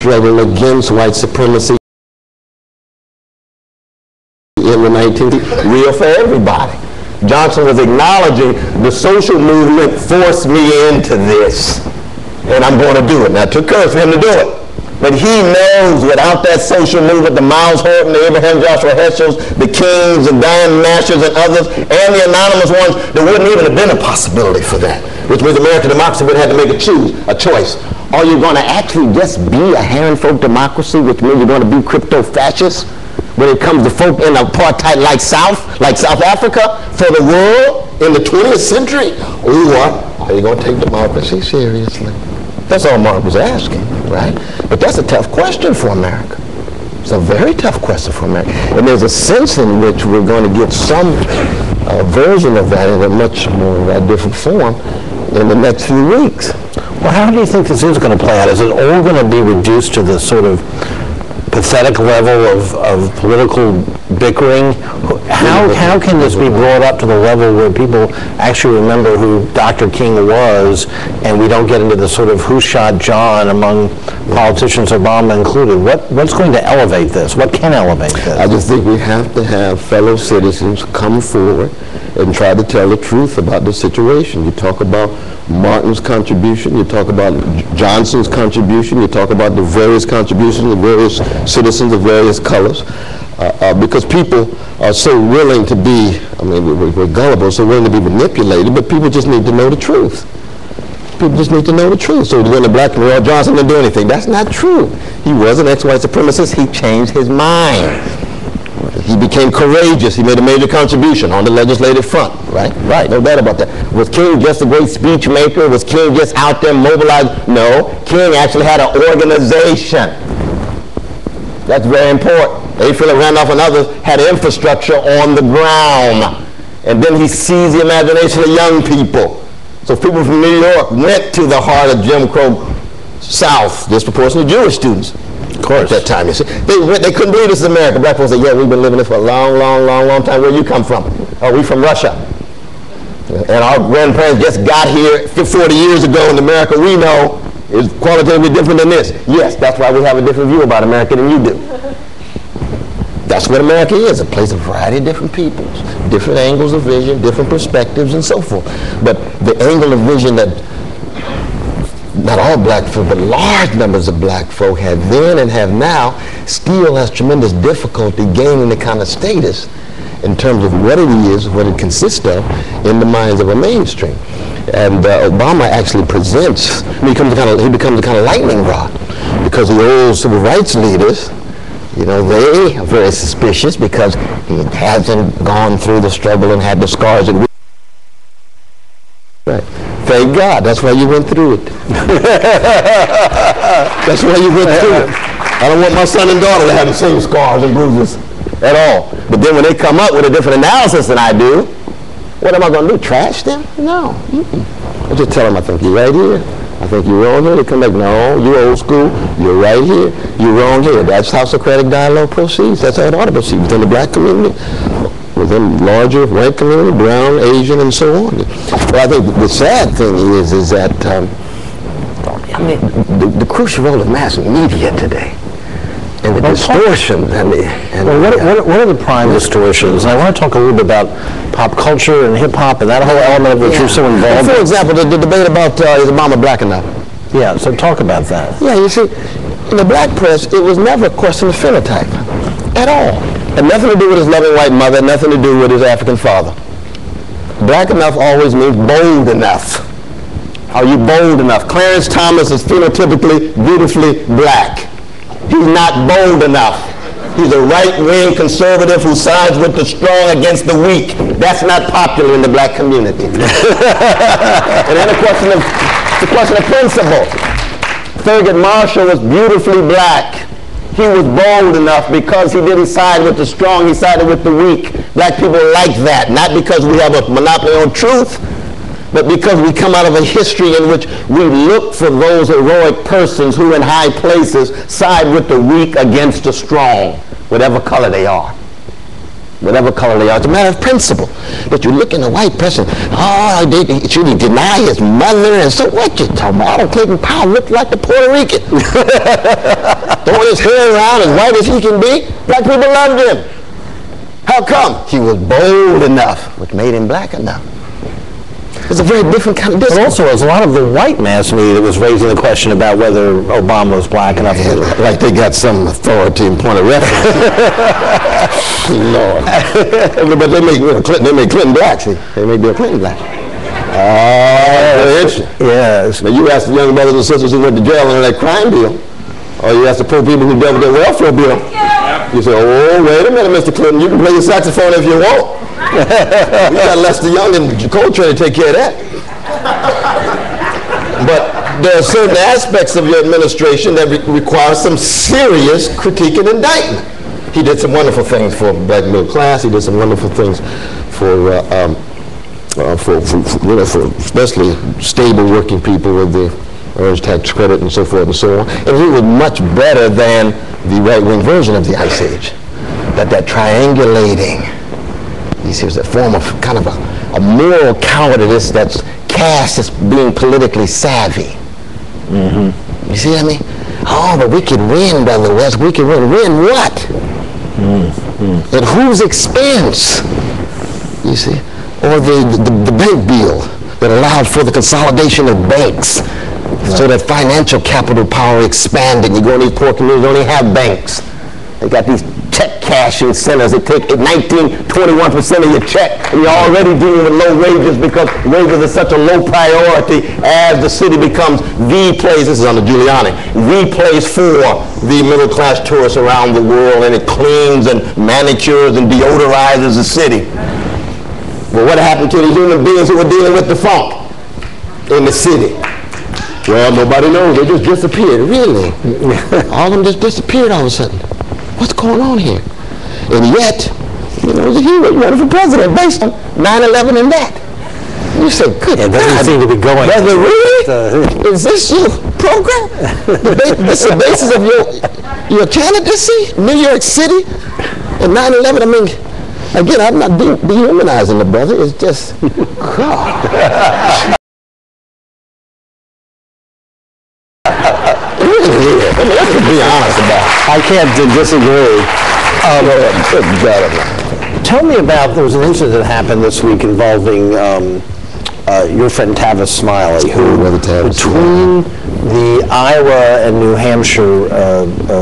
struggle against white supremacy in the 19th, real for everybody. Johnson was acknowledging the social movement forced me into this, and I'm going to do it. Now, it took courage for him to do it. But he knows without that social movement, the Miles Horton, the Abraham Joshua Heschels, the Kings, and Diane Masters, and others, and the anonymous ones, there wouldn't even have been a possibility for that, which means American democracy would have had to make a choice. Are you going to actually just be a Herrenfolk democracy, which means you're going to be crypto-fascist when it comes to folk in apartheid-like South Africa, for the world in the 20th century? Or are you going to take democracy seriously? That's all Mark was asking, right? But that's a tough question for America. It's a very tough question for America. And there's a sense in which we're going to get some version of that in a much more different form in the next few weeks. Well, how do you think this is going to play out? Is it all going to be reduced to this sort of pathetic level of political bickering? How can this be brought up to the level where people actually remember who Dr. King was, and we don't get into the sort of who shot John among politicians, Obama included? What's going to elevate this? What can elevate this? I just think we have to have fellow citizens come forward and try to tell the truth about the situation. You talk about Martin's contribution, you talk about Johnson's contribution, you talk about the various contributions of various citizens of various colors, because people are so willing to be, I mean, we're gullible, so willing to be manipulated, but people just need to know the truth. People just need to know the truth. So when the black Roy Johnson didn't do anything, that's not true. He was an ex-white supremacist. He changed his mind. He became courageous. He made a major contribution on the legislative front, right? Right, no doubt about that. Was King just a great speech maker? Was King just out there mobilized? No, King actually had an organization. That's very important. A. Philip Randolph and others had infrastructure on the ground. And then he seized the imagination of young people. So people from New York went to the heart of Jim Crow South, disproportionately Jewish students. Of course. At that time, you see. They couldn't believe this is America. Black folks said, yeah, we've been living this for a long, long, long, long time. Where you come from? Oh, we from Russia. And our grandparents just got here 40 years ago, and America we know is qualitatively different than this. Yes, that's why we have a different view about America than you do. That's what America is, a place of a variety of different peoples, different angles of vision, different perspectives, and so forth. But the angle of vision that not all black folk, but large numbers of black folk had then and have now, still has tremendous difficulty gaining the kind of status in terms of what it is, what it consists of, in the minds of a mainstream. And Obama actually presents, he becomes a kind of lightning rod, because the old civil rights leaders, you know, they are very suspicious because he hasn't gone through the struggle and had the scars that we. Right. Thank God. That's why you went through it. That's why you went through it. I don't want my son and daughter to have the same scars and bruises at all. But then when they come up with a different analysis than I do, what am I going to do? Trash them? No. I just tell them, I think you're right here. I think you're wrong here. They come back, no, you're old school. You're right here. You're wrong here. That's how Socratic dialogue proceeds. That's how it ought to proceed within the black community, within larger white community, brown, Asian, and so on. But I think the sad thing is that, I mean, the crucial role of mass media today, and the distortion, what are the prime distortions? And I want to talk a little bit about pop culture and hip-hop and that whole element of which you're so involved in. For example, the debate about is Obama black enough? Yeah, so talk about that. Yeah, you see, in the black press, it was never a question of phenotype at all. Had nothing to do with his loving white mother, nothing to do with his African father. Black enough always means bold enough. Are you bold enough? Clarence Thomas is phenotypically, beautifully black. He's not bold enough. He's a right-wing conservative who sides with the strong against the weak. That's not popular in the black community. And then it's a question of principle. Thurgood Marshall was beautifully black. He was bold enough because he didn't side with the strong, he sided with the weak. Black people like that, not because we have a monopoly on truth, but because we come out of a history in which we look for those heroic persons who in high places side with the weak against the strong, whatever color they are. whatever color they are. It's a matter of principle. But you look in a white person, oh, should he deny his mother? And so what you talking about? Arnold Clayton Powell looked like the Puerto Rican. Throwing his hair around as white as he can be. Black people loved him. How come? He was bold enough, which made him black enough. It's a very different kind of discourse. But also, there's a lot of the white mass media that was raising the question about whether Obama was black enough. Yeah, like they got some authority and point of reference. Lord. But they make Clinton black, see. They make Bill Clinton black. Very interesting. Yes. Now you ask the young brothers and sisters who went to jail under that crime bill, or you ask the poor people who dealt with their welfare bill, you say, oh, wait a minute, Mr. Clinton, you can play your saxophone if you want. We got Lester Young and Coltrane to take care of that. But there are certain aspects of your administration that require some serious critique and indictment. He did some wonderful things for the black middle class. He did some wonderful things for especially stable working people with the earned tax credit and so forth and so on. And he was much better than the right-wing version of the Ice Age. That triangulating. You see, it was a form of kind of a moral cowardice that's cast as being politically savvy. Mm-hmm. You see what I mean? Oh, but we could win, Brother West. We could win. Win what? Mm-hmm. At whose expense? You see? Or the bank bill that allowed for the consolidation of banks, right, so that financial capital power expanded. You go in these poor communities, they only have banks. They got these check cashing centers that take 21% of your check, and you're already dealing with low wages because wages are such a low priority as the city becomes the place, this is under Giuliani, the place for the middle class tourists around the world, and it cleans and manicures and deodorizes the city. Well, what happened to the human beings who were dealing with the funk in the city? Well, nobody knows. They just disappeared. Really? All of them just disappeared all of a sudden. What's going on here? And yet, you know, he was running for president based on 9/11 and that. You say, good God. It doesn't seem to be going. Brother, really? Is this your program? This is the basis of your candidacy? New York City and 9/11? I mean, again, I'm not dehumanizing the brother. It's just, God. Let's be honest about it. I can't disagree. Tell me about, there was an incident that happened this week involving your friend Tavis Smiley, who between the Iowa and New Hampshire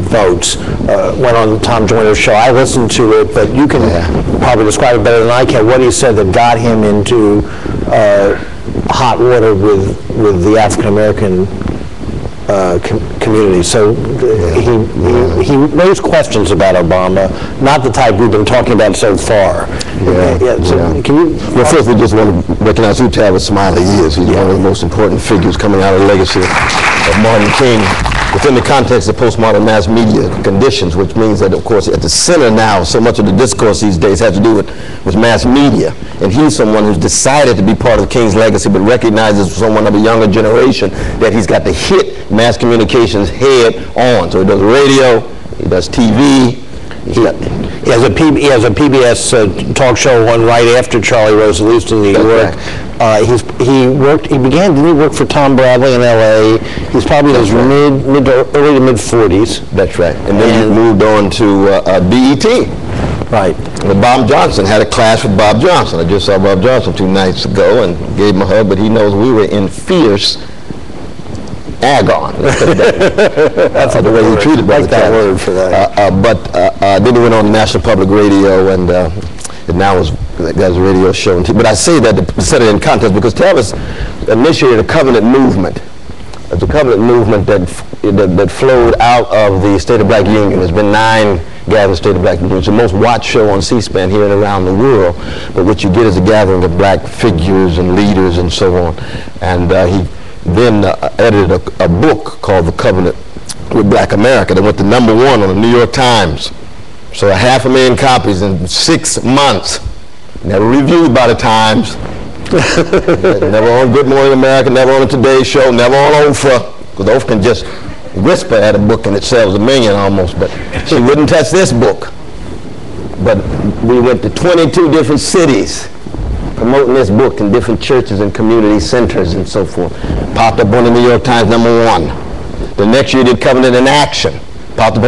votes went on Tom Joyner's show. I listened to it, but you can probably describe it better than I can. What he said that got him into hot water with the African American community. So he raised questions about Obama, not the type we've been talking about so far. Can you? Well, first we just want to recognize who Tavis Smiley is. He's one of the most important figures coming out of the legacy of Martin King within the context of postmodern mass media conditions, which means that, of course, at the center now, so much of the discourse these days has to do with mass media. And he's someone who's decided to be part of King's legacy, but recognizes someone of a younger generation that he's got to hit mass communications head on. So he does radio, he does TV. He has a PBS talk show one right after Charlie Rose Loose in New York. He didn't he work for Tom Bradley in L.A.? He's probably in his early to mid 40s. That's right. And then he moved on to BET. Right. But Bob Johnson had a class with Bob Johnson. I just saw Bob Johnson 2 nights ago and gave him a hug, but he knows we were in fierce agon. That's the way he treated Brother that word for that. Then he went on National Public Radio, and it now has a radio show. But I say that to set it in context because Tavis initiated a covenant movement. It's a covenant movement that flowed out of the State of Black Union. There's been 9 gathering State of Black Union. It's the most watched show on C-SPAN here and around the world. But what you get is a gathering of black figures and leaders and so on. And he then edited a book called The Covenant with Black America that went to #1 on the New York Times. So 500,000 copies in 6 months. Never reviewed by the Times. Never on Good Morning America, never on the Today Show, never on Oprah. Because Oprah can just whisper at a book and it sells 1 million almost. But she wouldn't touch this book. But we went to 22 different cities promoting this book in different churches and community centers and so forth. Popped up on the New York Times #1. The next year did Covenant in Action. Popped up